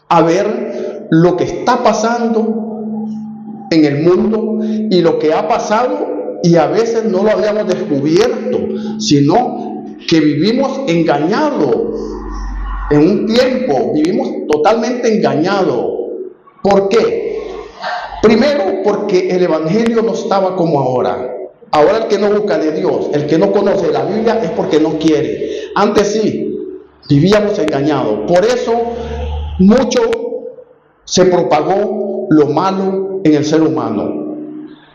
a ver lo que está pasando en el mundo y lo que ha pasado, y a veces no lo habíamos descubierto, sino que vivimos engañados. En un tiempo vivimos totalmente engañados. ¿Por qué? Primero, porque el evangelio no estaba como ahora. Ahora el que no busca de Dios, el que no conoce la Biblia, es porque no quiere. Antes sí, vivíamos engañados. Por eso mucho se propagó lo malo en el ser humano.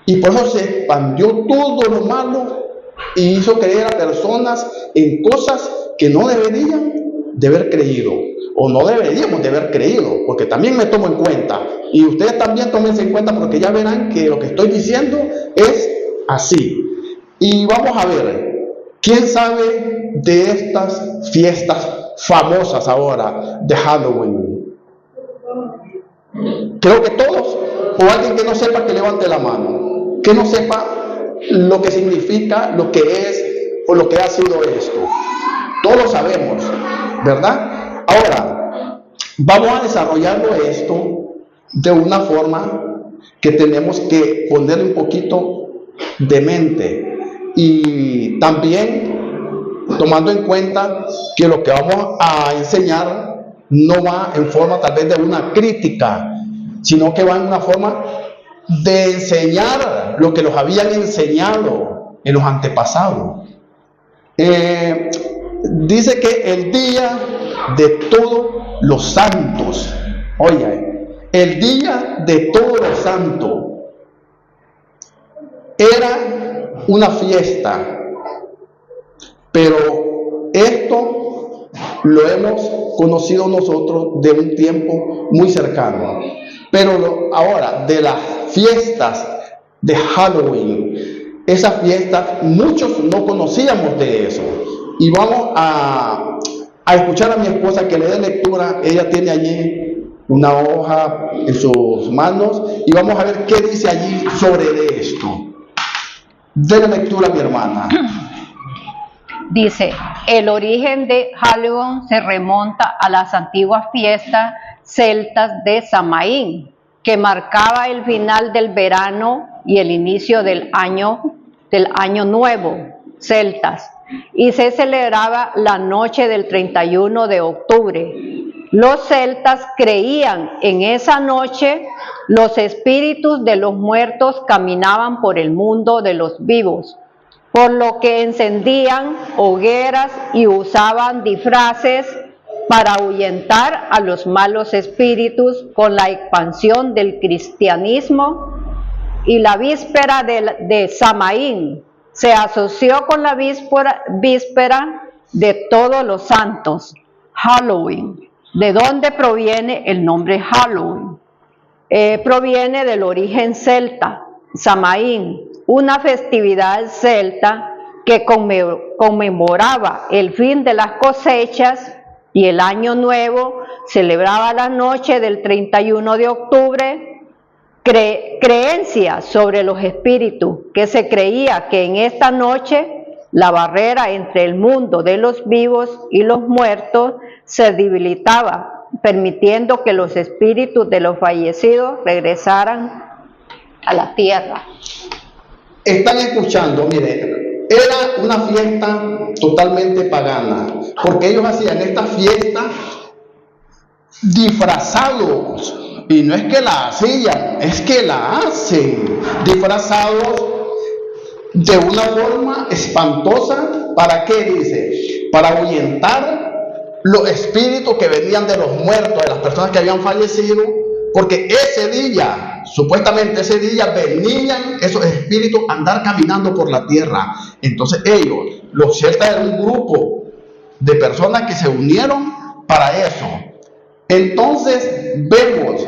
Y por eso se expandió todo lo malo y hizo creer a personas en cosas que no deberían de haber creído, o no deberíamos de haber creído, porque también me tomo en cuenta, y ustedes también tómense en cuenta, porque ya verán que lo que estoy diciendo es así. Y vamos a ver, ¿quién sabe de estas fiestas famosas ahora de Halloween? Creo que todos, o alguien que no sepa, que levante la mano, que no sepa lo que significa, lo que es o lo que ha sido esto. Todos lo sabemos, ¿verdad? Ahora, vamos a desarrollarlo esto de una forma que tenemos que ponerle un poquito de mente, y también tomando en cuenta que lo que vamos a enseñar no va en forma tal vez de una crítica, sino que va en una forma de enseñar lo que los habían enseñado en los antepasados. Dice que el día de todos los santos, oye, el día de todos los santos era una fiesta, pero esto lo hemos conocido nosotros de un tiempo muy cercano. Pero ahora, de las fiestas de Halloween, esas fiestas, muchos no conocíamos de eso. Y vamos a escuchar a mi esposa que le dé lectura. Ella tiene allí una hoja en sus manos y vamos a ver qué dice allí sobre esto. Dé la lectura, mi hermana. Dice, el origen de Halloween se remonta a las antiguas fiestas celtas de Samaín, que marcaba el final del verano y el inicio del año nuevo celtas, y se celebraba la noche del 31 de octubre. Los celtas creían en esa noche los espíritus de los muertos caminaban por el mundo de los vivos, por lo que encendían hogueras y usaban disfraces para ahuyentar a los malos espíritus. Con la expansión del cristianismo y la víspera de Samaín se asoció con la víspera de todos los santos, Halloween. ¿De dónde proviene el nombre Halloween? Proviene del origen celta, Samaín, una festividad celta que conmemoraba el fin de las cosechas y el año nuevo. Celebraba la noche del 31 de octubre. Creencia sobre los espíritus, que se creía que en esta noche la barrera entre el mundo de los vivos y los muertos se debilitaba, permitiendo que los espíritus de los fallecidos regresaran a la tierra. Están escuchando, miren, era una fiesta totalmente pagana, porque ellos hacían esta fiesta disfrazados, y no es que la hacían, es que la hacen disfrazados de una forma espantosa. ¿Para qué? Dice, para ahuyentar los espíritus que venían de los muertos, de las personas que habían fallecido, porque ese día, supuestamente ese día, venían esos espíritus a andar caminando por la tierra. Entonces ellos, los celtas, eran un grupo de personas que se unieron para eso. Entonces vemos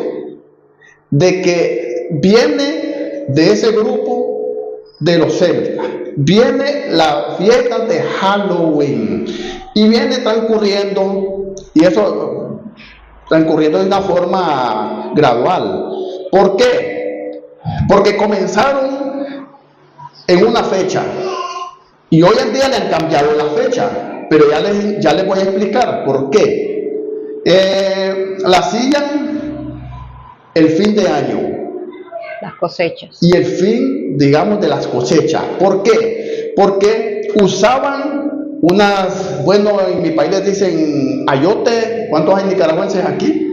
de que viene de ese grupo de los celtas, viene la fiesta de Halloween y viene transcurriendo, y eso transcurriendo de una forma gradual. ¿Por qué? Porque comenzaron en una fecha y hoy en día le han cambiado la fecha, pero ya les voy a explicar por qué. La hacían el fin de año. Las cosechas. Y el fin, digamos, de las cosechas. ¿Por qué? Porque usaban unas, bueno, en mi país les dicen ayote. ¿Cuántos hay nicaragüenses aquí?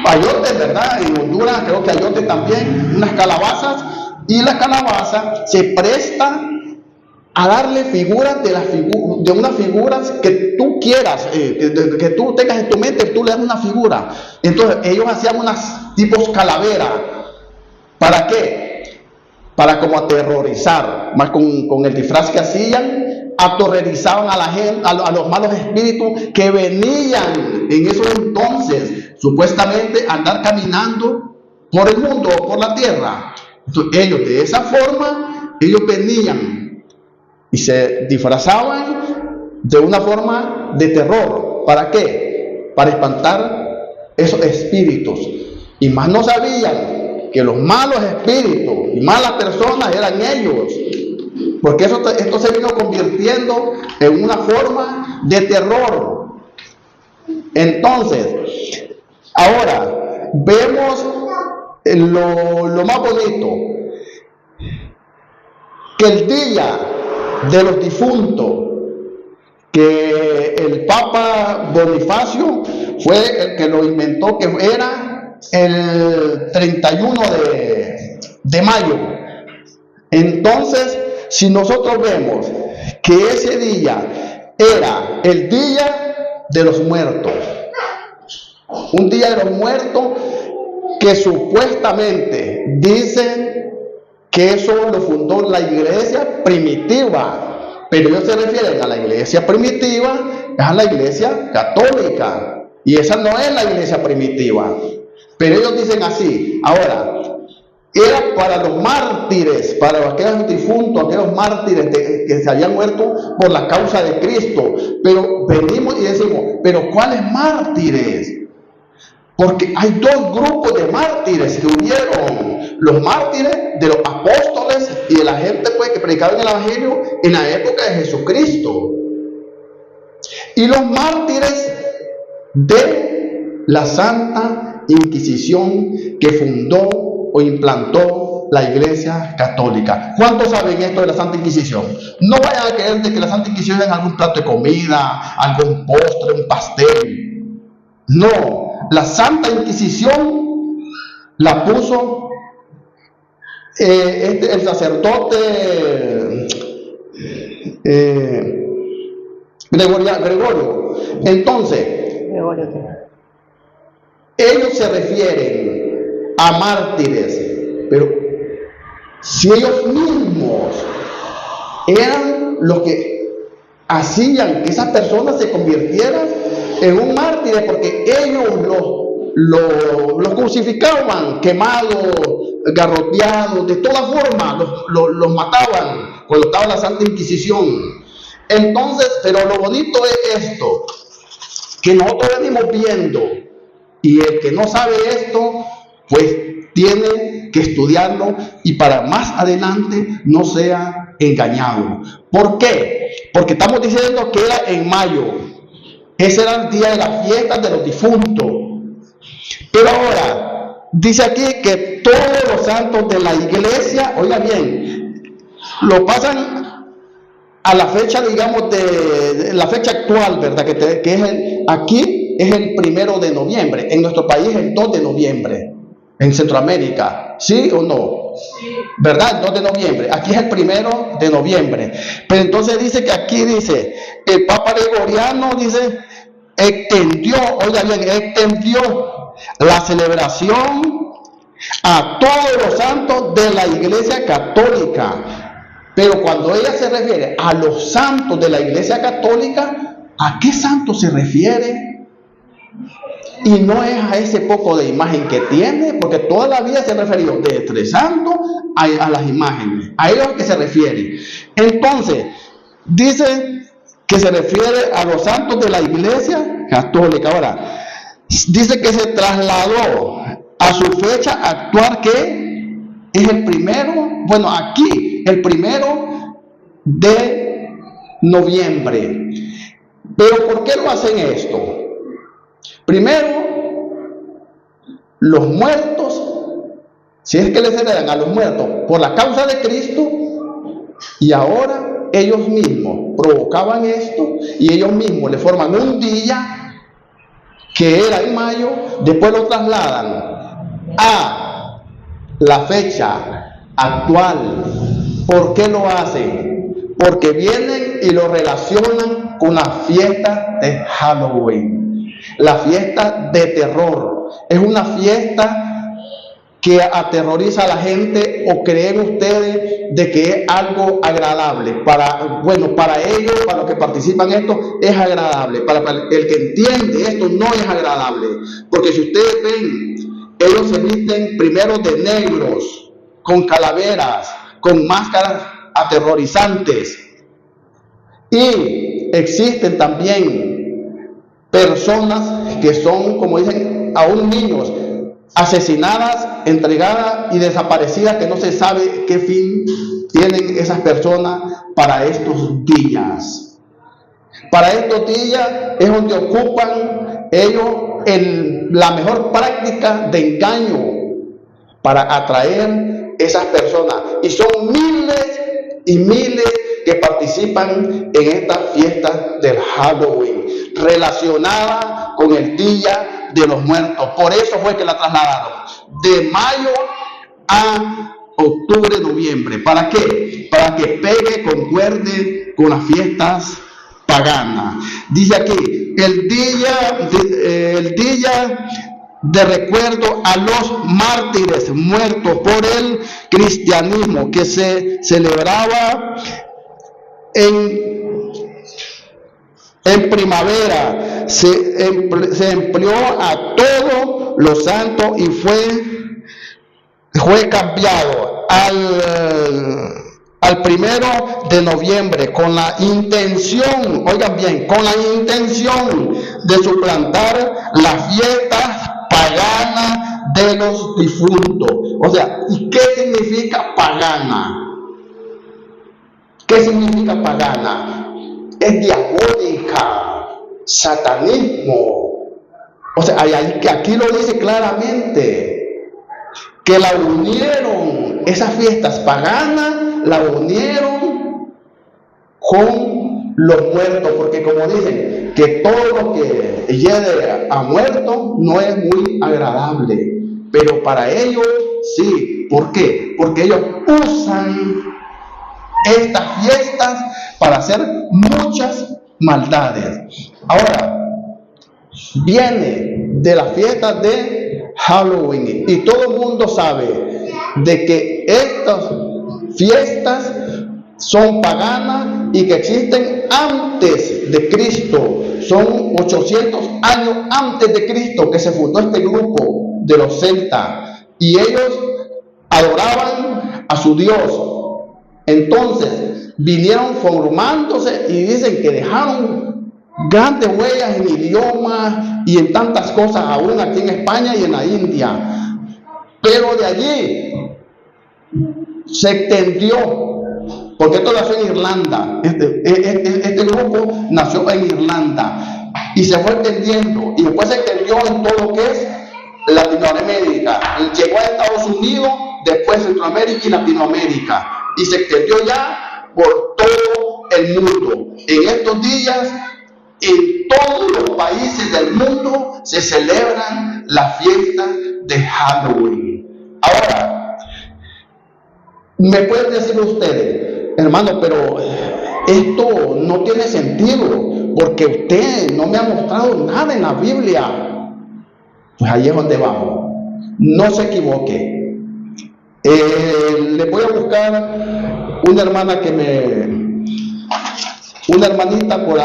Ayote, ¿verdad? En Honduras creo que ayote también, unas calabazas. Y la calabaza se presta a darle figuras de unas figuras que tú quieras, que tú tengas en tu mente, tú le das una figura. Entonces ellos hacían unas tipos calaveras. ¿Para qué? Para como aterrorizar, más con el disfraz que hacían, aterrorizaban a la gente, a los malos espíritus que venían en esos entonces, supuestamente andar caminando por el mundo, por la tierra. Entonces, ellos de esa forma, ellos venían y se disfrazaban de una forma de terror. ¿Para qué? Para espantar esos espíritus. Y más no sabían que los malos espíritus y malas personas eran ellos, porque esto se vino convirtiendo en una forma de terror. Entonces, ahora vemos lo más bonito, que el día de los difuntos, que el Papa Bonifacio fue el que lo inventó, que era el 31 de mayo. Entonces, si nosotros vemos que ese día era el día de los muertos, un día de los muertos que supuestamente dicen que eso lo fundó la iglesia primitiva, pero ellos se refieren a la iglesia primitiva, es a la iglesia católica, y esa no es la iglesia primitiva. Pero ellos dicen así. Ahora, era para los mártires, para aquellos difuntos, aquellos mártires que se habían muerto por la causa de Cristo. Pero venimos y decimos, ¿pero cuáles mártires? Porque hay dos grupos de mártires que hubieron: los mártires de los apóstoles y de la gente pues, que predicaban el evangelio en la época de Jesucristo, y los mártires de la Santa Inquisición que fundó o implantó la Iglesia Católica. ¿Cuántos saben esto de la Santa Inquisición? No vayan a creer de que la Santa Inquisición es algún plato de comida, algún postre, un pastel. No, la Santa Inquisición la puso el sacerdote Gregorio. Entonces, ellos se refieren a mártires, pero si ellos mismos eran los que hacían que esas personas se convirtieran en un mártir, porque ellos los crucificaban, quemados, garroteados, de todas formas los mataban cuando estaba la Santa Inquisición. Entonces, pero lo bonito es esto, que nosotros venimos viendo. Y el que no sabe esto, pues tiene que estudiarlo y para más adelante no sea engañado. ¿Por qué? Porque estamos diciendo que era en mayo. Ese era el día de las fiestas de los difuntos. Pero ahora, dice aquí que todos los santos de la iglesia, oiga bien, lo pasan a la fecha, digamos, de la fecha actual, ¿verdad? Que es aquí es el 1 de noviembre. En nuestro país es el 2 de noviembre. En Centroamérica, ¿sí o no? Sí. ¿Verdad? El 2 de noviembre. Aquí es el 1 de noviembre. Pero entonces dice que aquí dice, el Papa Gregoriano dice, extendió la celebración a todos los santos de la Iglesia Católica. Pero cuando ella se refiere a los santos de la Iglesia Católica, ¿a qué santo se refiere? Y no es a ese poco de imagen que tiene, porque toda la vida se ha referido de tres santos a las imágenes, a ellos que se refiere. Entonces, dice que se refiere a los santos de la Iglesia Católica. Ahora, dice que se trasladó a su fecha actual, que es el 1, bueno, aquí, el 1 de noviembre. Pero ¿por qué lo hacen esto? Primero, los muertos, si es que les heredan a los muertos por la causa de Cristo, y ahora ellos mismos provocaban esto y ellos mismos le forman un día que era en mayo, después lo trasladan a la fecha actual. ¿Por qué lo hacen? Porque vienen y lo relacionan con la fiesta de Halloween, la fiesta de terror. Es una fiesta que aterroriza a la gente, o creen ustedes de que es algo agradable. Para ellos, para los que participan en esto, es agradable. Para el que entiende esto, no es agradable. Porque si ustedes ven, ellos se visten primero de negros, con calaveras, con máscaras aterrorizantes. Y existen también personas que son, como dicen, aún niños, asesinadas, entregadas y desaparecidas, que no se sabe qué fin tienen esas personas para estos días. Para estos días es donde ocupan ellos la mejor práctica de engaño para atraer esas personas. Y son miles y miles que participan en esta fiesta del Halloween, relacionada con el Día de los Muertos. Por eso fue que la trasladaron de mayo a octubre, noviembre. ¿Para qué? Para que pegue, concuerde con las fiestas paganas. Dice aquí, el día de recuerdo a los mártires muertos por el cristianismo, que se celebraba en primavera. Se empleó a todos los santos y fue cambiado al 1 de noviembre con la intención, oigan bien, con la intención de suplantar las fiestas paganas de los difuntos. O sea, ¿y qué significa pagana? ¿Qué significa pagana? Es diabólica, satanismo. O sea, aquí lo dice claramente, que la unieron, esas fiestas paganas, la unieron con los muertos, porque como dicen, que todo lo que llegue a muerto no es muy agradable, pero para ellos sí. ¿Por qué? Porque ellos usan estas fiestas para hacer muchas maldades. Ahora, viene de la fiesta de Halloween, y todo el mundo sabe de que estas fiestas son paganas y que existen antes de Cristo. Son 800 años antes de Cristo que se fundó este grupo de los celtas, y ellos adoraban a su Dios. Entonces vinieron formándose y dicen que dejaron grandes huellas en idiomas y en tantas cosas, aún aquí en España y en la India. Pero de allí se extendió, porque esto nació en Irlanda. Este grupo nació en Irlanda y se fue extendiendo, y después se extendió en todo lo que es Latinoamérica. Llegó a Estados Unidos, después Centroamérica y Latinoamérica, y se extendió ya por todo el mundo. En estos días, en todos los países del mundo se celebran la fiesta de Halloween. Ahora, me pueden decir ustedes, hermano, pero esto no tiene sentido, porque usted no me ha mostrado nada en la Biblia. Pues ahí es donde vamos. No se equivoque. Le voy a buscar una hermana una hermanita por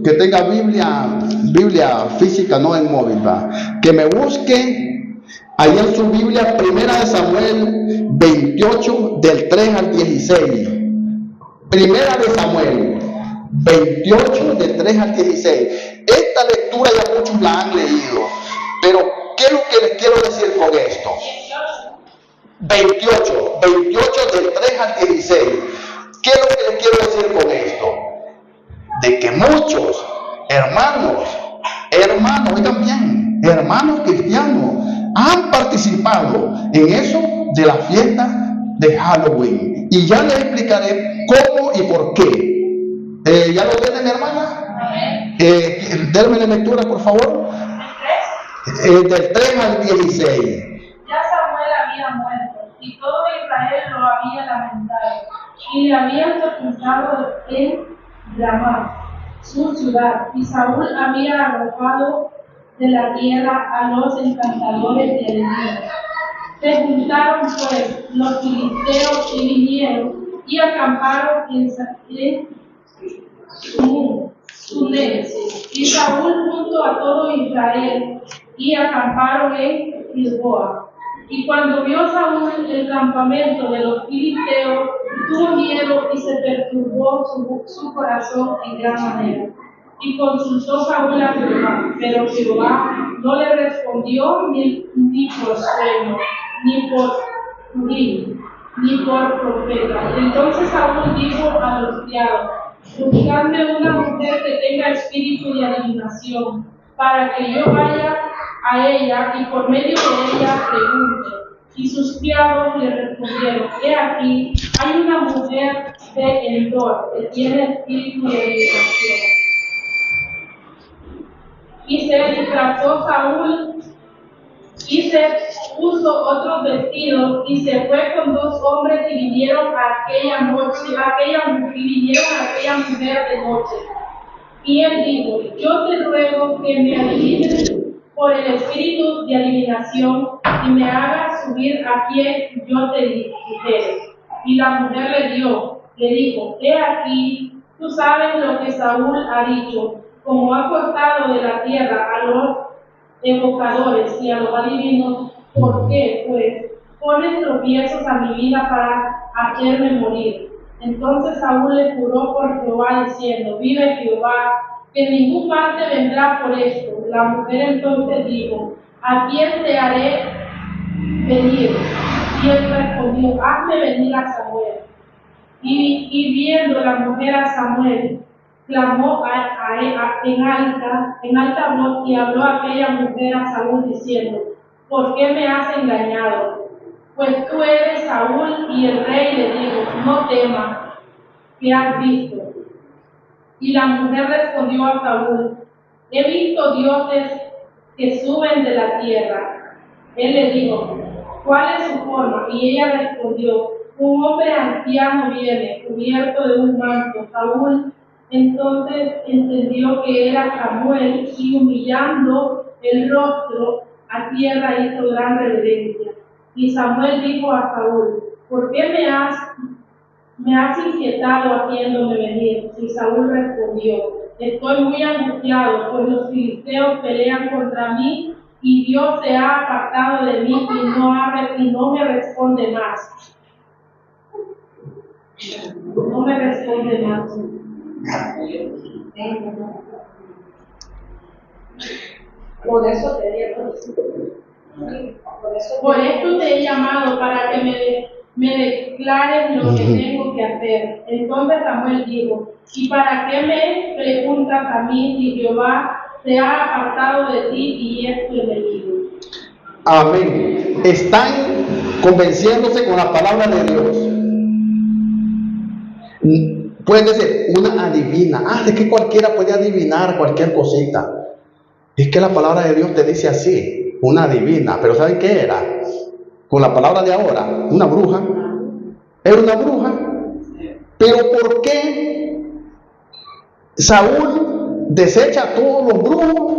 que tenga Biblia física, no en móvil, ¿va? Que me busque ahí en su Biblia, 1 de Samuel 28, del 3 al 16. 1 de Samuel 28, del 3 al 16. Esta lectura ya muchos la han leído, pero ¿qué es lo que les quiero decir con esto? 28 del 3 al 16. ¿Qué es lo que les quiero decir con esto? De que muchos hermanos Hermanos, oigan bien, hermanos cristianos han participado en eso de la fiesta de Halloween. Y ya les explicaré cómo y por qué. ¿Ya lo tienen, hermana? Denme la lectura, por favor. Del 3 al 16. Ya Samuel había muerto, y todo Israel lo había lamentado, y le habían sepultado en Ramá, su ciudad, y Saúl había arrojado de la tierra a los encantadores de Elimeo. Se juntaron pues los filisteos y vinieron y acamparon en Sunem, y Saúl junto a todo Israel, y acamparon en Gilboa. Y cuando vio Saúl el campamento de los filisteos, tuvo miedo y se perturbó su corazón en gran manera. Y consultó Saúl a Jehová, pero Jehová no le respondió ni por sueño, ni por Urim, ni por profeta. Entonces Saúl dijo a los criados: buscadme una mujer que tenga espíritu de adivinación, para que yo vaya a ella y por medio de ella pregunte. Y sus criados le respondieron: he aquí, hay una mujer de Endor que tiene espíritu de adivinación. Y se disfrazó Saúl y se puso otros vestidos y se fue con 2 hombres y vinieron a aquella mujer de noche. Y él dijo: yo te ruego que me adivines por el espíritu de adivinación y me hagas subir a quien yo te dijere. Y la mujer le dijo: he aquí, tú sabes lo que Saúl ha dicho, como ha cortado de la tierra a los evocadores y a los adivinos. ¿Por qué, pues, pones tropiezos a mi vida para hacerme morir? Entonces Saúl le juró por Jehová diciendo: vive Jehová, que en ningún mal te vendrá por esto. La mujer entonces dijo: ¿a quién te haré venir? Y él respondió: hazme venir a Samuel. Y viendo la mujer a Samuel, clamó en alta voz y habló a aquella mujer a Saúl diciendo: ¿por qué me has engañado? Pues tú eres Saúl. Y el rey le dijo: no temas, ¿qué has visto? Y la mujer respondió a Saúl: he visto dioses que suben de la tierra. Él le dijo: ¿cuál es su forma? Y ella respondió: un hombre anciano viene, cubierto de un manto. Saúl entonces entendió que era Samuel, y humillando el rostro a tierra hizo gran reverencia. Y Samuel dijo a Saúl: ¿por qué me has inquietado haciéndome venir? Y Saúl respondió: estoy muy angustiado, pues los filisteos pelean contra mí, y Dios se ha apartado de mí y no me responde más. No me responde más. Por eso te he llamado, para que me declares lo que tengo que hacer. Entonces Samuel dijo: ¿y para qué me preguntas a mí si Jehová se ha apartado de ti y es tu enemigo? Amén. Están convenciéndose con la palabra de Dios. Pueden decir, una adivina. Es que cualquiera puede adivinar cualquier cosita. Es que la palabra de Dios te dice así, una adivina. Pero ¿saben qué era? Con la palabra de ahora, una bruja. Era una bruja. Pero ¿por qué Saúl desecha a todos los brujos?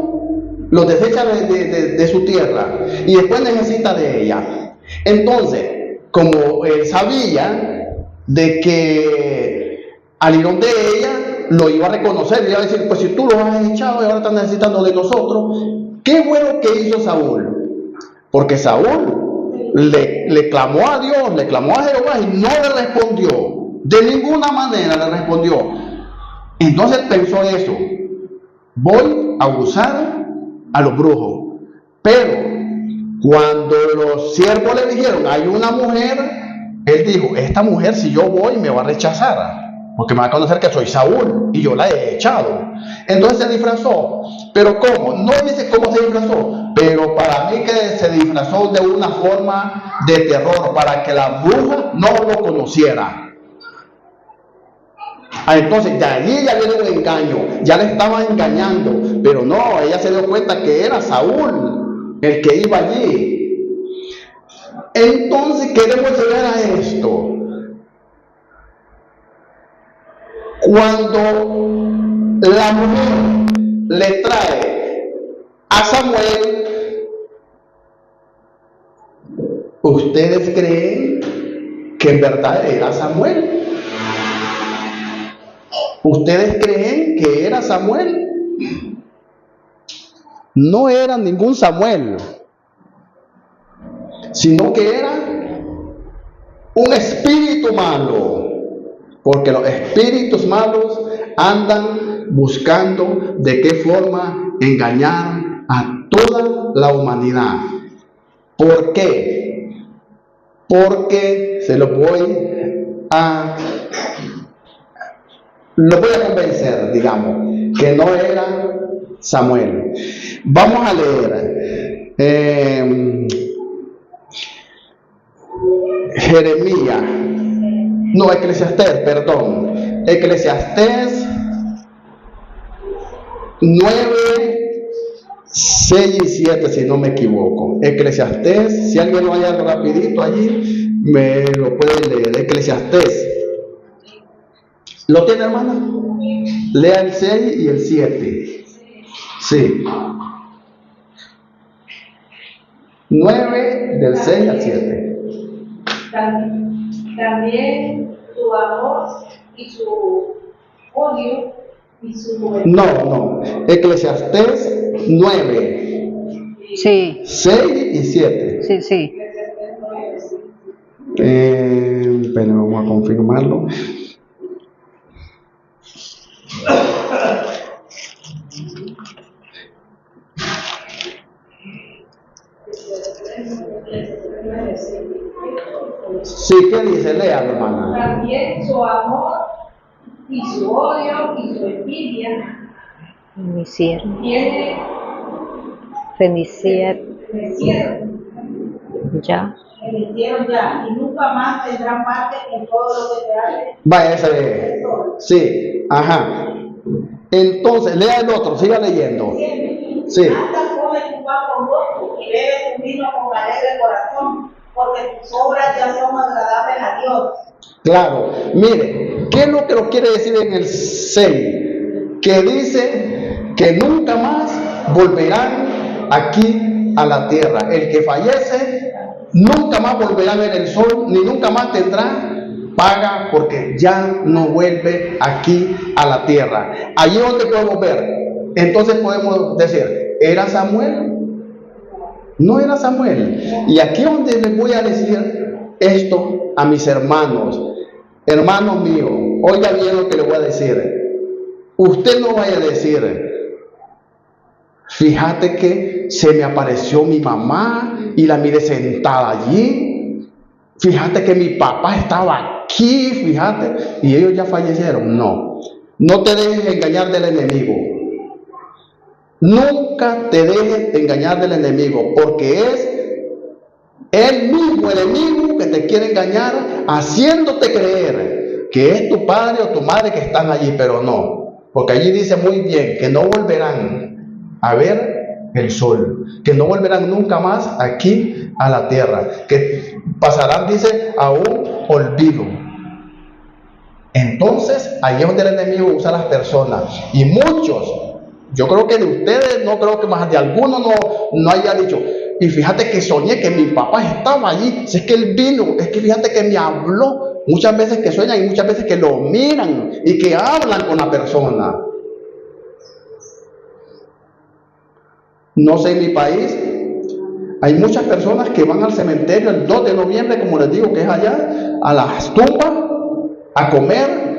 Los desecha de su tierra y después necesita de ella. Entonces, como él sabía de que al ir donde ella lo iba a reconocer, le iba a decir: pues si tú los has echado y ahora estás necesitando de nosotros. ¿Qué bueno que hizo Saúl? Porque Saúl le clamó a Dios, le clamó a Jehová y no le respondió. De ninguna manera le respondió. Entonces pensó eso: voy a usar a los brujos. Pero cuando los siervos le dijeron: hay una mujer, él dijo: esta mujer, si yo voy, me va a rechazar, porque me va a conocer que soy Saúl y yo la he echado. Entonces se disfrazó Pero ¿cómo? No dice cómo se disfrazó, pero para mí que se disfrazó de una forma de terror, para que la bruja no lo conociera. Entonces de allí ya viene un engaño, ya le estaban engañando, pero no, ella se dio cuenta que era Saúl el que iba allí. Entonces queremos llegar a esto. Cuando la mujer le trae a Samuel, ¿ustedes creen que en verdad era Samuel? ¿Ustedes creen que era Samuel? No era ningún Samuel, sino que era un espíritu malo, porque los espíritus malos andan buscando de qué forma engañar a toda la humanidad. ¿Por qué? Porque se lo voy a convencer, digamos, que no era Samuel. Vamos a leer Jeremías, no, Eclesiastés, perdón, Eclesiastés 9, 6 y 7, si no me equivoco. Eclesiastés, si alguien lo haya rapidito allí, me lo puede leer. Eclesiastés. ¿Lo tiene, hermana? Lea el 6 y el 7. Sí. 9 del 6 al 7. También su amor y su odio y su juventud. No. Eclesiastés 9. Sí. 6 y 7. Sí. Pero vamos a confirmarlo. Sí, ¿qué dice? Lea, hermana. También su amor y su odio y su envidia Fenicieron. Ya. Y nunca más tendrán parte en todo lo que te hace. Vaya, ese. Sí, ajá. Entonces, lea el otro, siga leyendo. Sí. Anda, come tu pan con gozo y bebe tu vino con alegre corazón, porque tus obras ya son agradables a Dios. Claro, mire, ¿qué es lo que lo quiere decir en el 6? Que dice que nunca más volverán aquí a la tierra. El que fallece nunca más volverá a ver el sol, ni nunca más tendrá paga, porque ya no vuelve aquí a la tierra. Allí donde podemos ver, entonces podemos decir, ¿era Samuel? No era Samuel. Y aquí es donde les voy a decir esto a mis hermanos. Hermanos míos, oiga bien lo que les voy a decir. Usted no vaya a decir, fíjate que se me apareció mi mamá y la miré sentada allí. Fíjate que mi papá estaba aquí, fíjate, y ellos ya fallecieron. No te dejes engañar del enemigo. Nunca te dejes engañar del enemigo, porque es el mismo enemigo que te quiere engañar, haciéndote creer que es tu padre o tu madre que están allí, pero no, porque allí dice muy bien que no volverán a ver el sol, que no volverán nunca más aquí a la tierra, que pasarán, dice, a un olvido. Entonces, ahí es donde el enemigo usa a las personas, y muchos, yo creo que de ustedes, no creo que más de alguno no haya dicho, y fíjate que soñé que mi papá estaba allí, si es que él vino, es que fíjate que me habló. Muchas veces que sueñan y muchas veces que lo miran y que hablan con la persona. No sé, en mi país hay muchas personas que van al cementerio el 2 de noviembre, como les digo, que es allá, a las tumbas, a comer,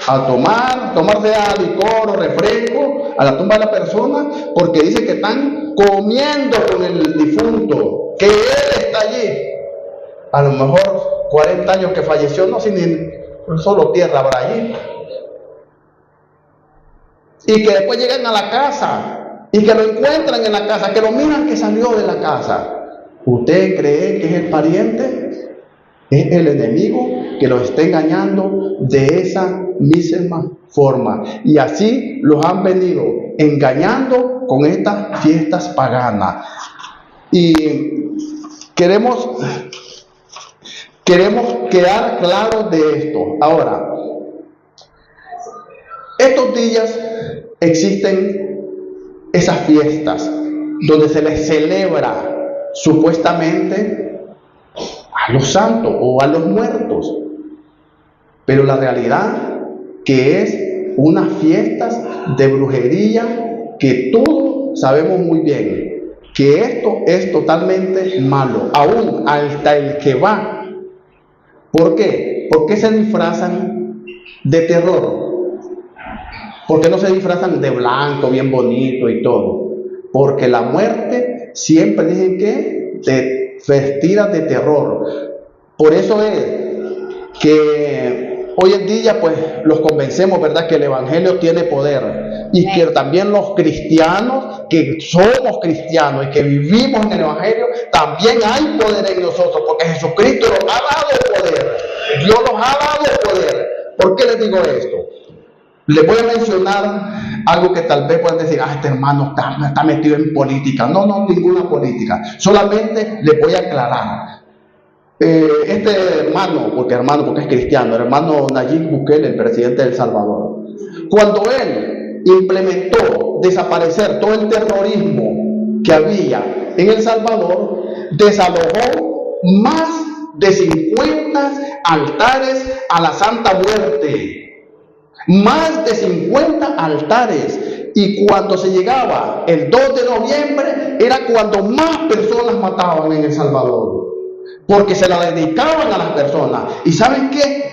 a tomarse licor o refresco a la tumba de la persona, porque dicen que están comiendo con el difunto, que él está allí. A lo mejor 40 años que falleció, no sin ni solo tierra habrá allí. Y que después llegan a la casa y que lo encuentran en la casa, que lo miran que salió de la casa, ¿usted cree que es el pariente? Es el enemigo que los está engañando de esa misma forma. Y así los han venido engañando con estas fiestas paganas. Y queremos quedar claros de esto. Ahora, estos días existen esas fiestas donde se les celebra supuestamente a los santos o a los muertos, pero la realidad que es unas fiestas de brujería que todos sabemos muy bien que esto es totalmente malo, aún hasta el que va. ¿Por qué? ¿Por qué se disfrazan de terror? ¿Por qué no se disfrazan de blanco, bien bonito y todo? Porque la muerte siempre dicen que vestida de terror. Por eso es que hoy en día pues los convencemos, ¿verdad?, que el evangelio tiene poder, y que también los cristianos, que somos cristianos y que vivimos en el evangelio, también hay poder en nosotros, porque Jesucristo nos ha dado poder. Dios nos ha dado poder. ¿Por qué les digo esto? Les voy a mencionar algo que tal vez puedan decir, este hermano está metido en política. No, ninguna política. Solamente les voy a aclarar. Este hermano, porque es cristiano, el hermano Nayib Bukele, el presidente de El Salvador, cuando él implementó desaparecer todo el terrorismo que había en El Salvador, desalojó más de 50 altares a la Santa Muerte. Más de 50 altares, y cuando se llegaba el 2 de noviembre era cuando más personas mataban en El Salvador, porque se la dedicaban a las personas. ¿Y saben qué?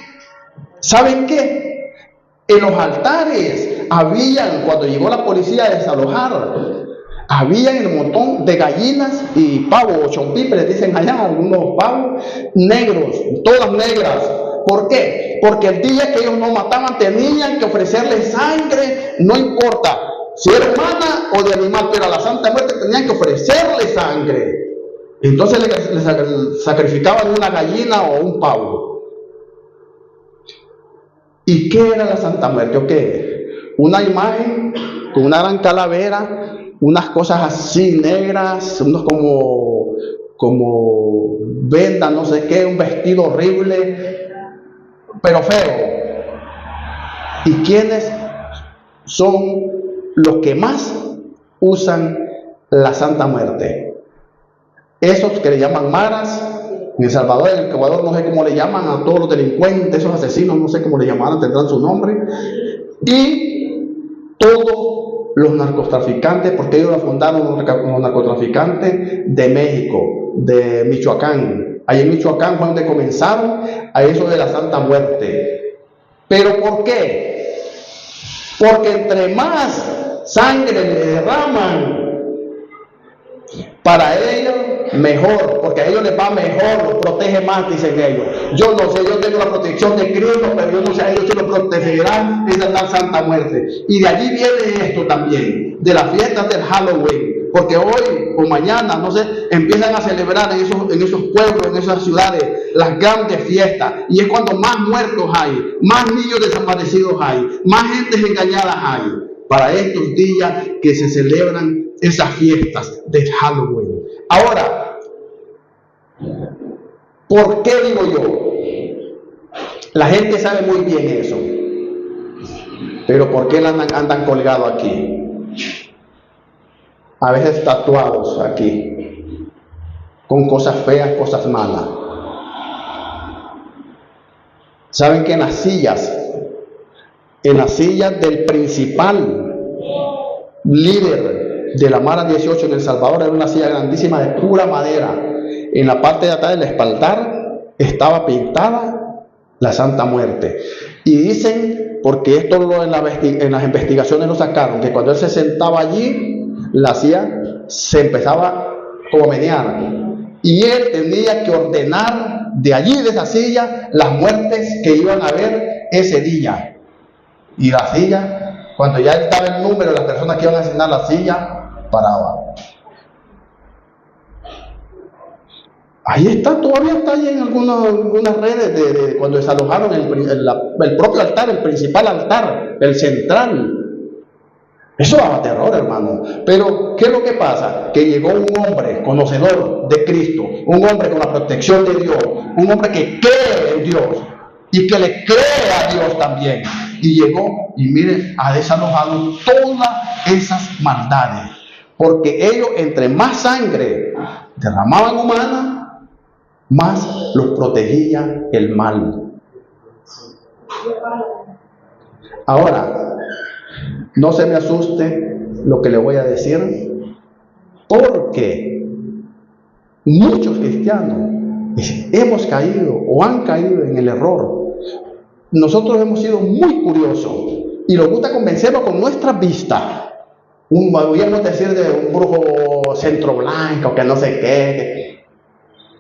En los altares habían, cuando llegó la policía a desalojar, habían un montón de gallinas y pavos, o chompipes, les dicen allá, algunos pavos negros, todas negras. ¿Por qué? Porque el día que ellos no mataban tenían que ofrecerle sangre, no importa si era humana o de animal, pero a la Santa Muerte tenían que ofrecerle sangre. Entonces le sacrificaban una gallina o un pavo. ¿Y qué era la Santa Muerte? ¿O qué? Una imagen con una gran calavera, unas cosas así negras, unos como vendas, no sé qué, un vestido horrible, pero feo. ¿Y quiénes son los que más usan la Santa Muerte? Esos que le llaman maras. En El Salvador, en el Ecuador, no sé cómo le llaman a todos los delincuentes, esos asesinos, no sé cómo le llamarán, tendrán su nombre. Y todos los narcotraficantes, porque ellos la fundaron los narcotraficantes de México, de Michoacán. Ahí en Michoacán fue donde comenzaron a eso de la Santa Muerte. ¿Pero por qué? Porque entre más sangre le derraman, para ellos mejor, porque a ellos les va mejor, los protege más, dicen ellos. Yo no sé, yo tengo la protección de Cristo, pero yo no sé a ellos si los protegerán esa tal Santa Muerte. Y de allí viene esto también, de las fiestas del Halloween. Porque hoy o mañana, no sé, empiezan a celebrar en esos pueblos, en esas ciudades, las grandes fiestas. Y es cuando más muertos hay, más niños desaparecidos hay, más gentes engañadas hay. Para estos días que se celebran esas fiestas de Halloween. Ahora, ¿por qué digo yo? La gente sabe muy bien eso. Pero ¿por qué andan colgados aquí? A veces tatuados aquí, con cosas feas, cosas malas. ¿Saben que en las sillas del principal líder de la Mara 18 en El Salvador, era una silla grandísima de pura madera? En la parte de atrás del espaldar estaba pintada la Santa Muerte. Y dicen, porque esto en las investigaciones lo sacaron, que cuando él se sentaba allí, la silla se empezaba como a menear, y él tenía que ordenar de allí, de esa silla, las muertes que iban a haber ese día. Y la silla, cuando ya estaba el número de las personas que iban a asignar la silla, paraba. Ahí está, todavía está ahí en algunas redes de cuando desalojaron el propio altar, el principal altar, el central. Eso daba terror, hermano. Pero, ¿qué es lo que pasa? Que llegó un hombre conocedor de Cristo, un hombre con la protección de Dios, un hombre que cree en Dios y que le cree a Dios también. Y llegó y mire, ha desalojado todas esas maldades. Porque ellos, entre más sangre derramaban humana, más los protegía el mal. Ahora, no se me asuste lo que le voy a decir, porque muchos cristianos hemos caído o han caído en el error. Nosotros hemos sido muy curiosos y nos gusta convencernos con nuestra vista. Podríamos decir de un brujo centro blanco, que no sé qué.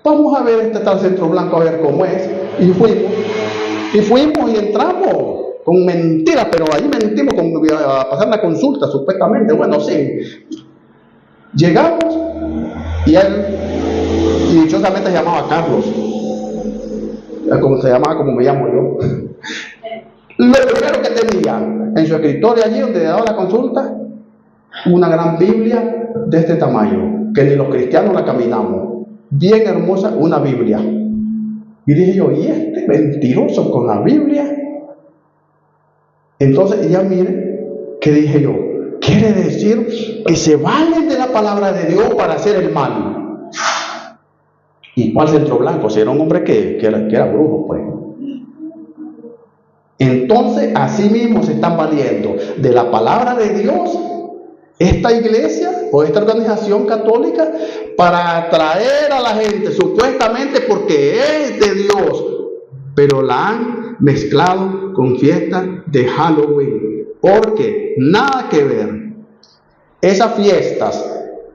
Vamos a ver este tal centro blanco, a ver cómo es. Y fuimos y entramos con mentiras, pero ahí mentimos a pasar una consulta, supuestamente. Bueno, sí. Llegamos y él, y dichosamente se llamaba Carlos. Se llamaba como me llamo yo. Lo primero que tenía en su escritorio allí donde daba la consulta, una gran Biblia de este tamaño, que ni los cristianos la caminamos. Bien hermosa, una Biblia. Y dije yo, ¿y este mentiroso con la Biblia? Entonces, ya mire, ¿qué dije yo? Quiere decir que se valen de la palabra de Dios para hacer el mal. ¿Y cuál centro blanco? Si era un hombre que era brujo, pues. Entonces, así mismo se están valiendo de la palabra de Dios esta iglesia o esta organización católica para atraer a la gente, supuestamente porque es de Dios, pero la han mezclado con fiestas de Halloween, porque nada que ver esas fiestas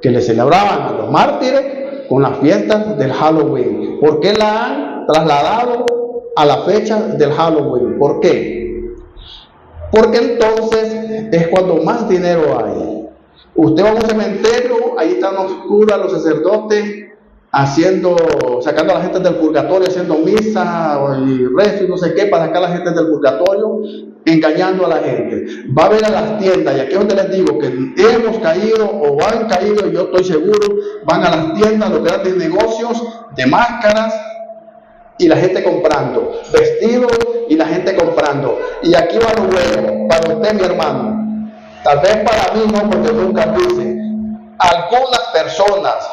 que le celebraban a los mártires con las fiestas del Halloween. ¿Por qué la han trasladado a la fecha del Halloween? ¿Por qué? Porque entonces es cuando más dinero hay. Usted va a un cementerio, ahí están los curas, los sacerdotes, sacando a la gente del purgatorio, haciendo misa y rezo y no sé qué, para sacar a la gente del purgatorio, engañando a la gente. Va a ver a las tiendas, y aquí es donde les digo que hemos caído o han caído, y yo estoy seguro, van a las tiendas, los grandes negocios de máscaras, y la gente comprando, vestidos y la gente comprando. Y aquí va lo bueno, para usted, mi hermano. Tal vez para mí no, porque nunca dice. Algunas personas,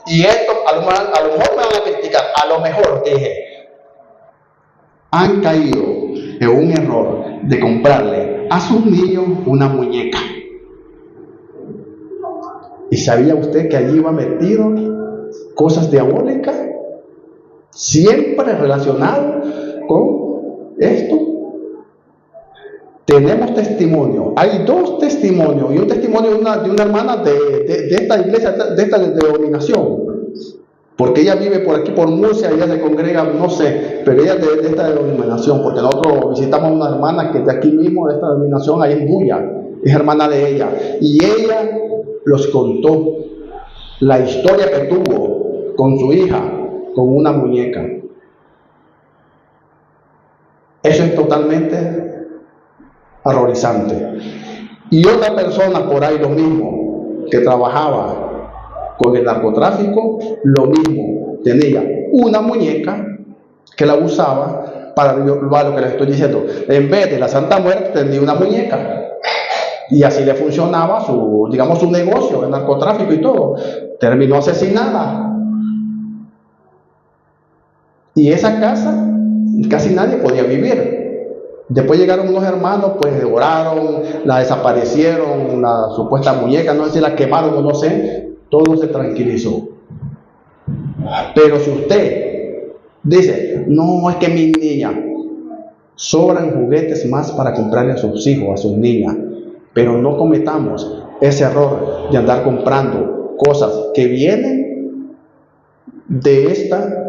y esto a lo mejor me van a criticar, a lo mejor dije, han caído en un error de comprarle a sus niños una muñeca. ¿Y sabía usted que allí va metido cosas diabólicas? Siempre relacionado con esto. Tenemos testimonio, hay dos testimonios, y un testimonio de una hermana de esta iglesia, de esta denominación, porque ella vive por aquí, por Murcia, ella se congrega, no sé, pero ella es de esta denominación, porque nosotros visitamos a una hermana que es de aquí mismo, de esta denominación, ahí en Bulla, es hermana de ella, y ella los contó la historia que tuvo con su hija, con una muñeca. Eso es totalmente horrorizante. Y otra persona por ahí lo mismo, que trabajaba con el narcotráfico, lo mismo, tenía una muñeca que la usaba para lo que les estoy diciendo. En vez de la Santa Muerte tenía una muñeca, y así le funcionaba su negocio de narcotráfico y todo. Terminó asesinada, y esa casa casi nadie podía vivir. Después llegaron unos hermanos, pues oraron, la desaparecieron, la supuesta muñeca, no sé si la quemaron o no sé, todo se tranquilizó. Pero si usted dice, no, es que mi niña, sobran juguetes más para comprarle a sus hijos, a sus niñas, pero no cometamos ese error de andar comprando cosas que vienen de esta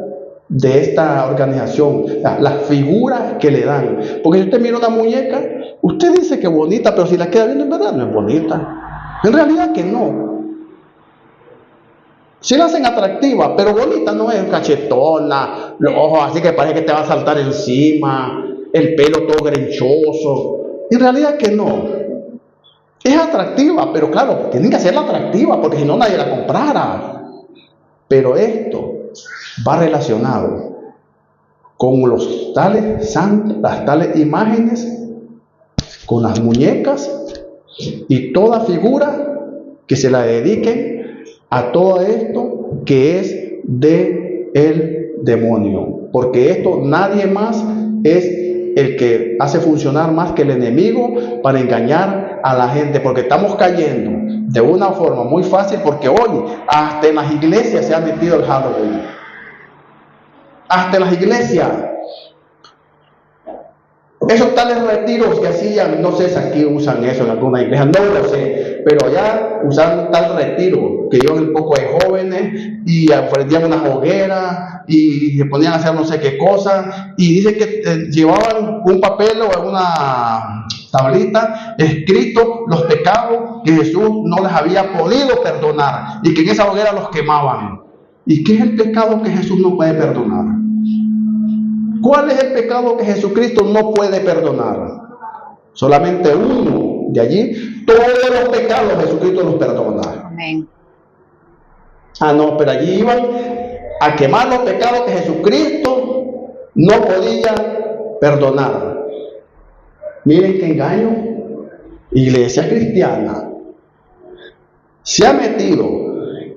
organización, las figuras que le dan. Porque si usted mira una muñeca, usted dice que es bonita, pero si la queda viendo, en verdad no es bonita. En realidad que no. Sí la hacen atractiva, pero bonita no es, cachetona, los ojos así que parece que te va a saltar encima, el pelo todo grenchoso. En realidad que no. Es atractiva, pero claro, tienen que hacerla atractiva porque si no nadie la comprara. Pero esto va relacionado con los tales santos, las tales imágenes, con las muñecas y toda figura que se la dediquen a todo esto que es de el demonio, porque esto nadie más es el que hace funcionar más que el enemigo para engañar a la gente, porque estamos cayendo de una forma muy fácil, porque hoy hasta en las iglesias se ha metido el Halloween, hasta en las iglesias. Esos tales retiros que hacían, no sé si aquí usan eso en alguna iglesia, no lo sé, pero allá usaban un tal retiro, que iban un poco de jóvenes y prendían una hoguera y se ponían a hacer no sé qué cosa, y dicen que llevaban un papel o una tablita escrito los pecados que Jesús no les había podido perdonar y que en esa hoguera los quemaban. ¿Y qué es el pecado que Jesús no puede perdonar? ¿Cuál es el pecado que Jesucristo no puede perdonar? Solamente uno. De allí, todos los pecados Jesucristo los perdona. Amén. Ah, no, pero allí iban a quemar los pecados que Jesucristo no podía perdonar. Miren qué engaño. Iglesia cristiana. Se ha metido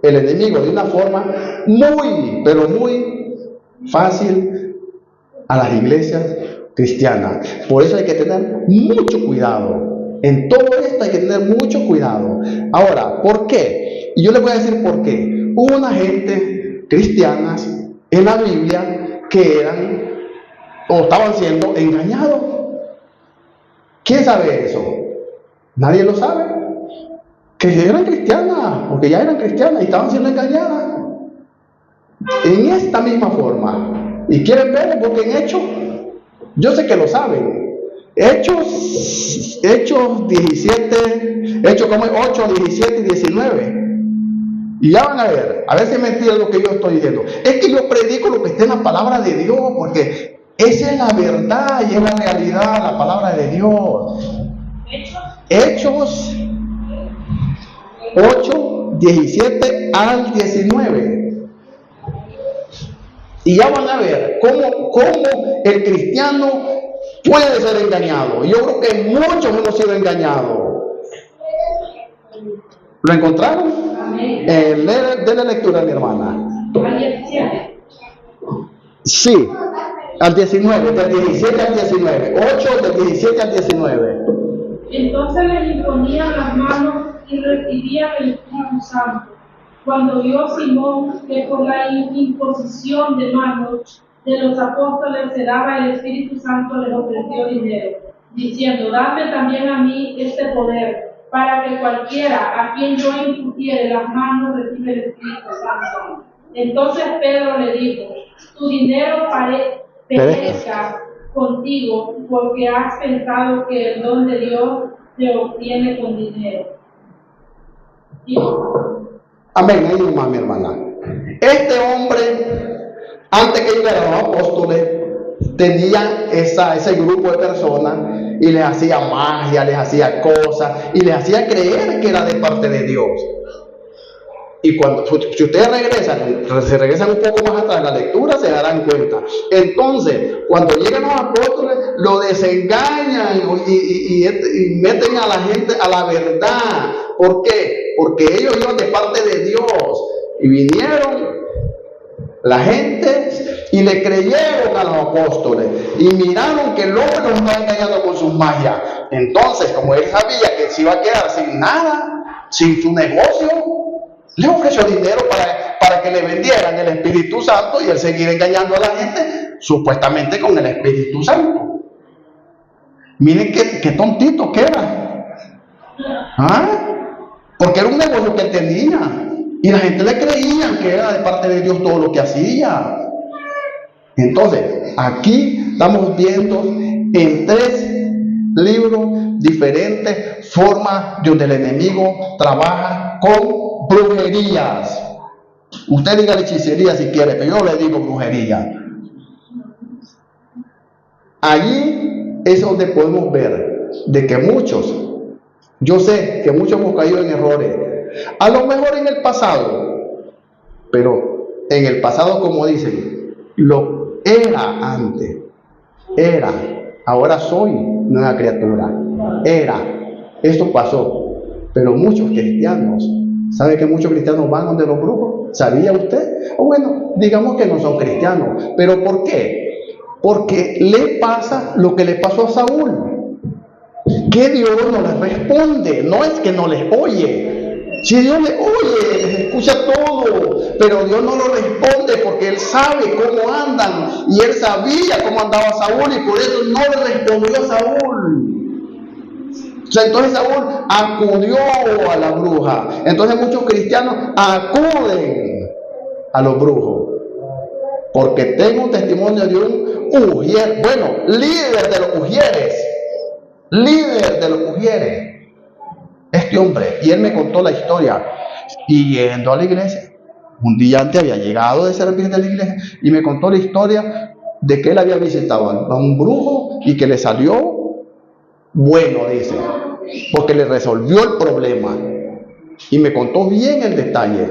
el enemigo de una forma muy, pero muy fácil a las iglesias cristianas. Por eso hay que tener mucho cuidado. En todo esto hay que tener mucho cuidado. Ahora, ¿por qué? Y yo les voy a decir por qué. Hubo una gente cristianas en la Biblia que eran o estaban siendo engañados. ¿Quién sabe eso? Nadie lo sabe. Que eran cristianas, porque ya eran cristianas y estaban siendo engañadas. En esta misma forma. ¿Y quieren ver? Busquen Hechos. Yo sé que lo saben. Hechos 17, Hechos como 8, 17 y 19. Y ya van a ver si es mentira lo que yo estoy diciendo. Es que yo predico lo que está en la palabra de Dios, porque esa es la verdad y es la realidad, la palabra de Dios. Hechos 8, 17 al 19. Y ya van a ver cómo el cristiano puede ser engañado. Yo creo que muchos hemos sido engañados. ¿Lo encontraron? Denle lectura a mi hermana. Sí, al 19, del 17 al 19. 8 del 17 al 19. Entonces les imponían las manos y recibían el Espíritu Santo. Cuando vio Simón que por la imposición de manos de los apóstoles se daba el Espíritu Santo, les ofreció dinero, diciendo: dadme también a mí este poder, para que cualquiera a quien yo impusiere las manos reciba el Espíritu Santo. Entonces Pedro le dijo: tu dinero perezca contigo, porque has pensado que el don de Dios se obtiene con dinero. Amén, ahí nomás, mi hermana. Este hombre, antes que llegara a los apóstoles, tenía ese grupo de personas y les hacía magia, les hacía cosas y les hacía creer que era de parte de Dios. Y cuando, si ustedes se regresan un poco más atrás en la lectura, se darán cuenta. Entonces, cuando llegan los apóstoles, lo desengañan y meten a la gente a la verdad. ¿Por qué? Porque ellos iban de parte de Dios. Y vinieron la gente y le creyeron a los apóstoles. Y miraron que el hombre los estaba engañando con sus magias. Entonces, como él sabía que se iba a quedar sin nada, sin su negocio, le ofreció dinero para que le vendieran el Espíritu Santo y él seguir engañando a la gente, supuestamente con el Espíritu Santo. Miren qué tontito que era. ¿Ah? Porque era un negocio que él tenía. Y la gente le creía que era de parte de Dios todo lo que hacía. Entonces, aquí estamos viendo en 3 libros diferentes formas donde el enemigo trabaja con brujerías. Usted diga hechicería si quiere, pero yo le digo brujería. Allí es donde podemos ver de que muchos, yo sé que muchos hemos caído en errores, a lo mejor en el pasado, pero en el pasado, como dicen, lo era antes, era, ahora soy nueva criatura, era, esto pasó, pero muchos cristianos, ¿sabe que muchos cristianos van donde los brujos? ¿Sabía usted? O bueno, digamos que no son cristianos, pero ¿por qué? Porque le pasa lo que le pasó a Saúl, que Dios no les responde, no es que no les oye. Si Dios les oye, les escucha todo, pero Dios no lo responde porque Él sabe cómo andan, y Él sabía cómo andaba Saúl, y por eso no le respondió a Saúl. O sea, entonces Saúl acudió a la bruja. Entonces muchos cristianos acuden a los brujos, porque tengo un testimonio de un ujier, bueno, líder de los ujieres, este hombre, y él me contó la historia, y yendo a la iglesia, un día antes había llegado de servir de la iglesia, y me contó la historia de que él había visitado a un brujo, y que le salió bueno, dice, porque le resolvió el problema, y me contó bien el detalle.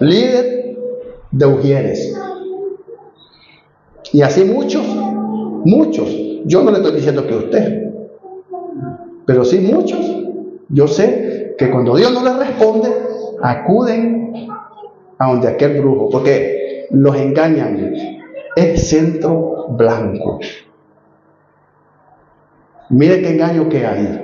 Líder de ujieres. Y así muchos, yo no le estoy diciendo que usted, pero sí muchos, yo sé que cuando Dios no les responde, acuden a donde aquel brujo, porque los engañan. Es centro blanco. Mire qué engaño que hay.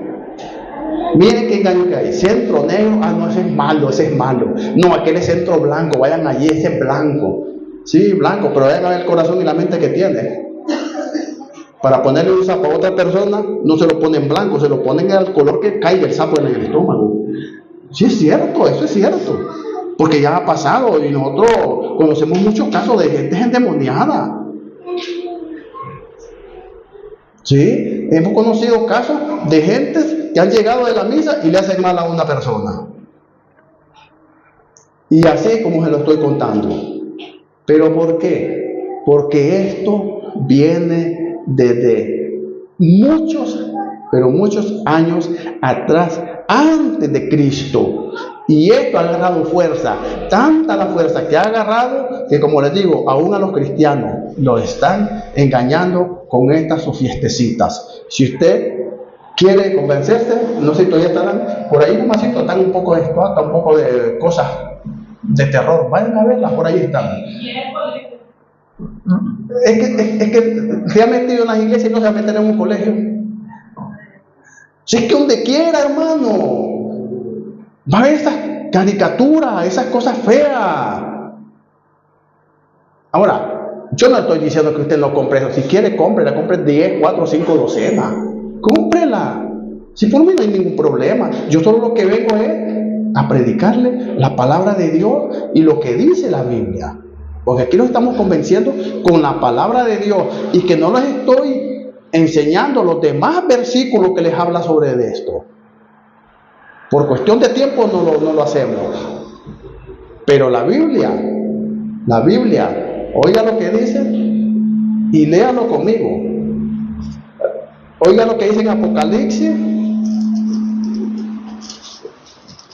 Miren qué engaño que hay. Centro negro, no, ese es malo. No, aquel es centro blanco, vayan allí, ese es blanco. Sí, blanco, pero vayan a ver el corazón y la mente que tiene. Para ponerle un sapo a otra persona, no se lo ponen blanco, se lo ponen al color que caiga el sapo en el estómago. Sí, es cierto, eso es cierto. Porque ya ha pasado, y nosotros conocemos muchos casos de gente endemoniada. Sí, hemos conocido casos de gentes que han llegado de la misa y le hacen mal a una persona. Y así como se lo estoy contando. ¿Pero por qué? Porque esto viene desde muchos, pero muchos años atrás, antes de Cristo. Y esto ha agarrado fuerza, tanta la fuerza que ha agarrado, que como les digo, aún a los cristianos los están engañando con estas sus fiestecitas. Si usted quiere convencerse, no sé si todavía estarán por ahí, nomás están un poco de esto, hasta un poco de cosas de terror, vayan a verlas, por ahí están. Es que se ha metido en las iglesias y no se va a meter en un colegio. Si es que donde quiera, hermano, va a ver esas caricaturas, esas cosas feas. Ahora, yo no estoy diciendo que usted no compre eso. Si quiere, cómprela, compre 10, 4, 5 docenas. Cómprela. Si por mí no hay ningún problema. Yo solo lo que vengo es a predicarle la palabra de Dios y lo que dice la Biblia. Porque aquí nos estamos convenciendo con la palabra de Dios, y que no les estoy enseñando los demás versículos que les habla sobre esto. Por cuestión de tiempo no lo hacemos. Pero la Biblia, oiga lo que dice y léalo conmigo. Oiga lo que dice en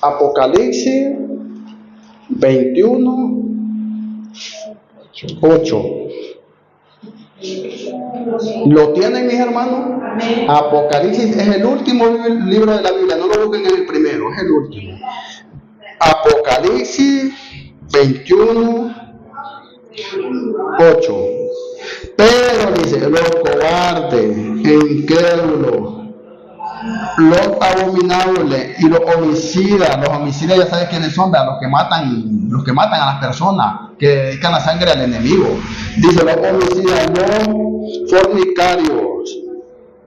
Apocalipsis 21, 8. ¿Lo tienen, mis hermanos? Amén. Apocalipsis es el último libro de la Biblia, no lo busquen en el primero, es el último. Apocalipsis 21, 8. Pero dice, los cobardes, incrédulos, los abominables y los homicidas ya sabes quiénes son, los que matan a las personas, que dedican la sangre al enemigo. Dice, los homicidas, los fornicarios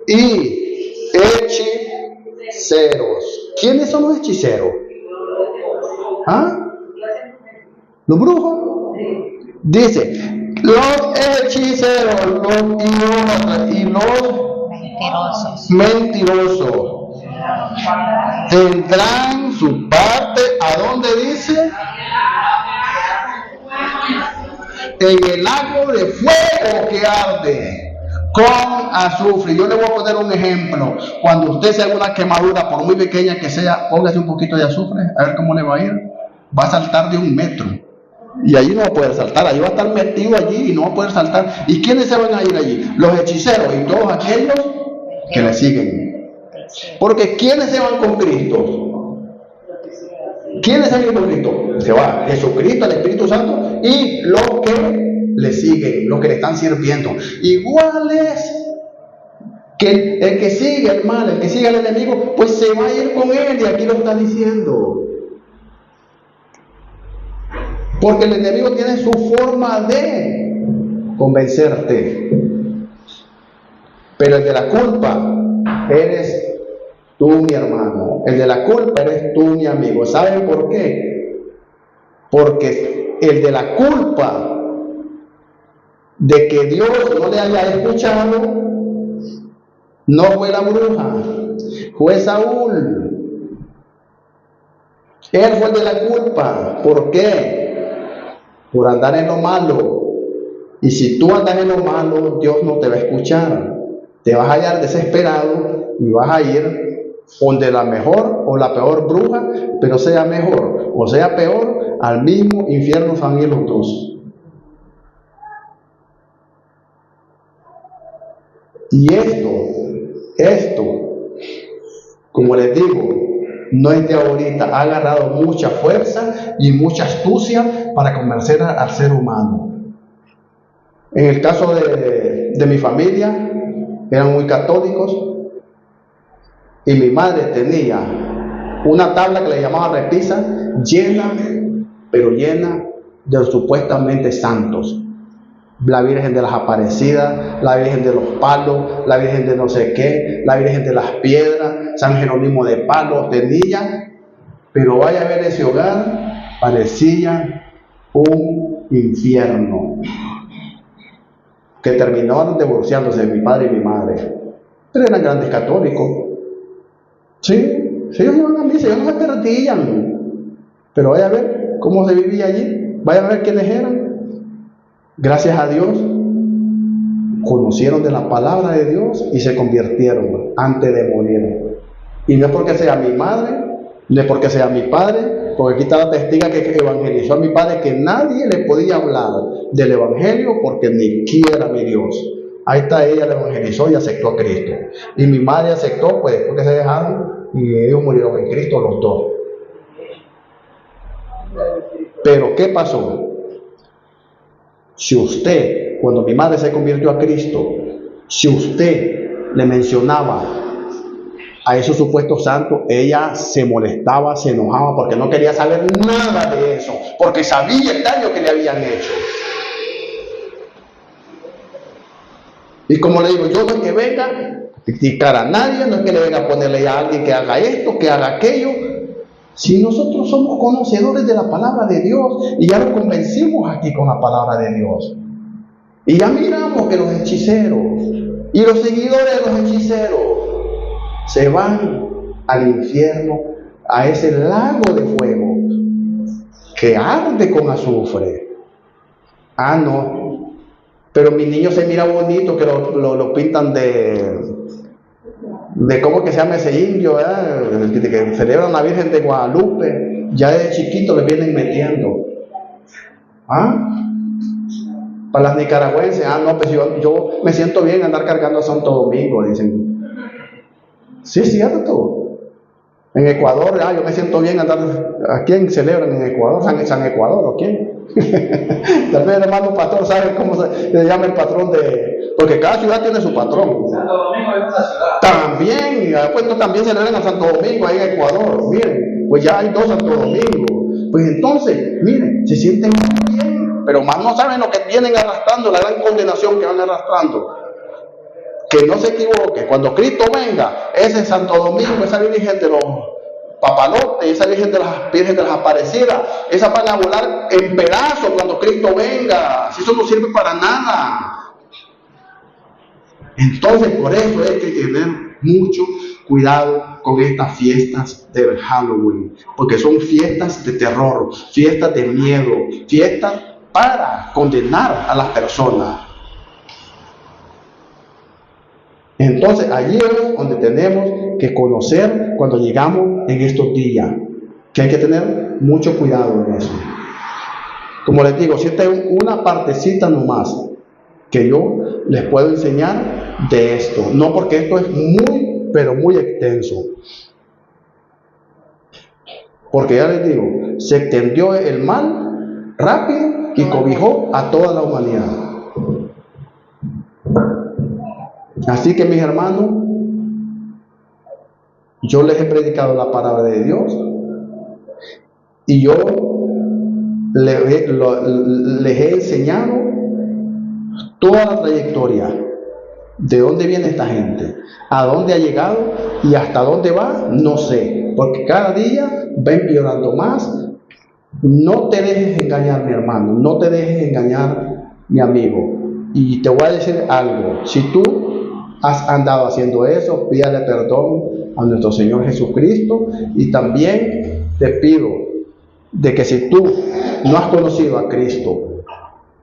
y hechiceros. ¿Quiénes son los hechiceros? ¿Ah? ¿Los brujos? Dice, los hechiceros, los idólatras y los mentirosos tendrán su parte, ¿a dónde dice? en el lago de fuego que arde con azufre. Yo le voy a poner un ejemplo. Cuando usted se haga una quemadura, por muy pequeña que sea, póngase un poquito de azufre, a ver cómo le va a ir. Va a saltar de 1 metro. Y allí no va a poder saltar, allí va a estar metido allí y no va a poder saltar. ¿Y quiénes se van a ir allí? Los hechiceros y todos aquellos que le siguen. Porque ¿quiénes se van con Cristo? ¿Quiénes se van con Cristo? Se va Jesucristo, el Espíritu Santo y los que le siguen, los que le están sirviendo. Iguales que el que sigue el mal, el que sigue al enemigo, pues se va a ir con él, y aquí lo está diciendo. Porque el enemigo tiene su forma de convencerte. Pero el de la culpa eres tú, mi hermano. El de la culpa eres tú, mi amigo. ¿Saben por qué? Porque el de la culpa de que Dios no le haya escuchado no fue la bruja, fue Saúl. Él fue el de la culpa. ¿Por qué? Por andar en lo malo. Y si tú andas en lo malo, Dios no te va a escuchar. Te vas a hallar desesperado y vas a ir donde la mejor o la peor bruja, pero sea mejor o sea peor, al mismo infierno van a ir los dos. Y esto, como les digo, no es de ahorita, ha agarrado mucha fuerza y mucha astucia para convencer al ser humano. En el caso de mi familia, eran muy católicos, y mi madre tenía una tabla que le llamaban repisa, llena, pero llena de supuestamente santos. La Virgen de las Aparecidas, la Virgen de los Palos, la Virgen de no sé qué, la Virgen de las Piedras, San Jerónimo de Palos, tenía, pero vaya a ver ese hogar, parecía un infierno, que terminaron divorciándose mi padre y mi madre, pero eran grandes católicos. Sí, ellos iban a misa, ellos no se perdían, pero vaya a ver cómo se vivía allí, vaya a ver quiénes eran. Gracias a Dios, conocieron de la palabra de Dios y se convirtieron antes de morir. Y no es porque sea mi madre, no es porque sea mi padre, porque aquí está la testiga que evangelizó a mi padre, que nadie le podía hablar del evangelio porque ni quiera mi Dios. Ahí está, ella le evangelizó y aceptó a Cristo. Y mi madre aceptó, pues después que se dejaron, y ellos murieron en Cristo los dos. Pero ¿qué pasó? Si usted, cuando mi madre se convirtió a Cristo, si usted le mencionaba a esos supuestos santos, ella se molestaba, se enojaba, porque no quería saber nada de eso, porque sabía el daño que le habían hecho. Y como le digo, yo no es que venga a criticar a nadie, no es que le venga a ponerle a alguien que haga esto, que haga aquello. Si nosotros somos conocedores de la palabra de Dios y ya lo convencimos aquí con la palabra de Dios, y ya miramos que los hechiceros y los seguidores de los hechiceros se van al infierno, a ese lago de fuego que arde con azufre. Ah, no, pero mi niño se mira bonito, que lo pintan de cómo que se llama ese indio, que celebran la Virgen de Guadalupe, ya desde chiquito le vienen metiendo. Para las nicaragüenses, no, pues yo me siento bien andar cargando a Santo Domingo, dicen. Sí, es cierto. En Ecuador, yo me siento bien andar. ¿A quién celebran en Ecuador? ¿San Ecuador o quién? Tal vez el hermano pastor sabe cómo se llama el patrón de... Porque cada ciudad tiene su patrón. Santo Domingo es una ciudad. También, pues también celebran a Santo Domingo ahí en Ecuador. Miren, pues ya hay 2 Santo Domingo. Pues entonces, miren, se sienten muy bien, pero más no saben lo que vienen arrastrando, la gran condenación que van arrastrando. Que no se equivoque, cuando Cristo venga, ese Santo Domingo, esa Virgen de los Papalotes, esa Virgen de las Aparecidas, esas van a volar en pedazos cuando Cristo venga. Si eso no sirve para nada. Entonces, por eso hay que tener mucho cuidado con estas fiestas del Halloween, porque son fiestas de terror, fiestas de miedo, fiestas para condenar a las personas. Entonces, allí es donde tenemos que conocer cuando llegamos en estos días, que hay que tener mucho cuidado en eso. Como les digo, si esta es una partecita nomás que yo les puedo enseñar de esto, no porque esto es muy, pero muy extenso. Porque ya les digo, se extendió el mal rápido y cobijó a toda la humanidad. Así que mis hermanos, yo les he predicado la palabra de Dios y yo les he enseñado toda la trayectoria, de dónde viene esta gente, a dónde ha llegado y hasta dónde va, no sé, porque cada día va empeorando más. No te dejes engañar, mi hermano, no te dejes engañar, mi amigo. Y te voy a decir algo: si tú has andado haciendo eso, pídale perdón a nuestro Señor Jesucristo. Y también te pido de que si tú no has conocido a Cristo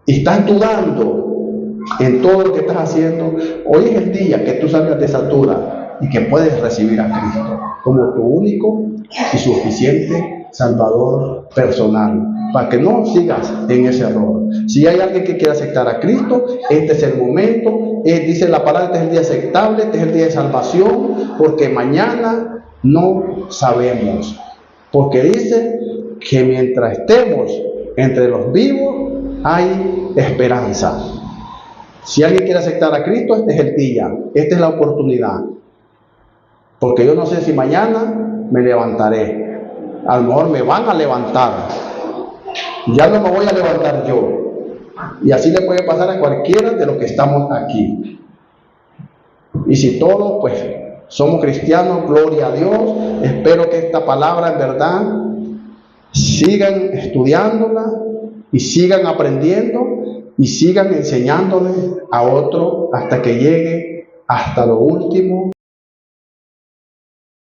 y estás dudando en todo lo que estás haciendo, hoy es el día que tú salgas de esa duda y que puedes recibir a Cristo como tu único y suficiente Salvador personal, para que no sigas en ese error. Si hay alguien que quiere aceptar a Cristo, este es el momento. Dice la palabra, este es el día aceptable, este es el día de salvación, porque mañana no sabemos. Porque dice que mientras estemos entre los vivos hay esperanza. Si alguien quiere aceptar a Cristo, este es el día, esta es la oportunidad. Porque yo no sé si mañana me levantaré. A lo mejor me van a levantar. Ya no me voy a levantar yo. Y así le puede pasar a cualquiera de los que estamos aquí. Y si todos, pues, somos cristianos, gloria a Dios. Espero que esta palabra, en verdad, sigan estudiándola y sigan aprendiendo y sigan enseñándole a otro hasta que llegue hasta lo último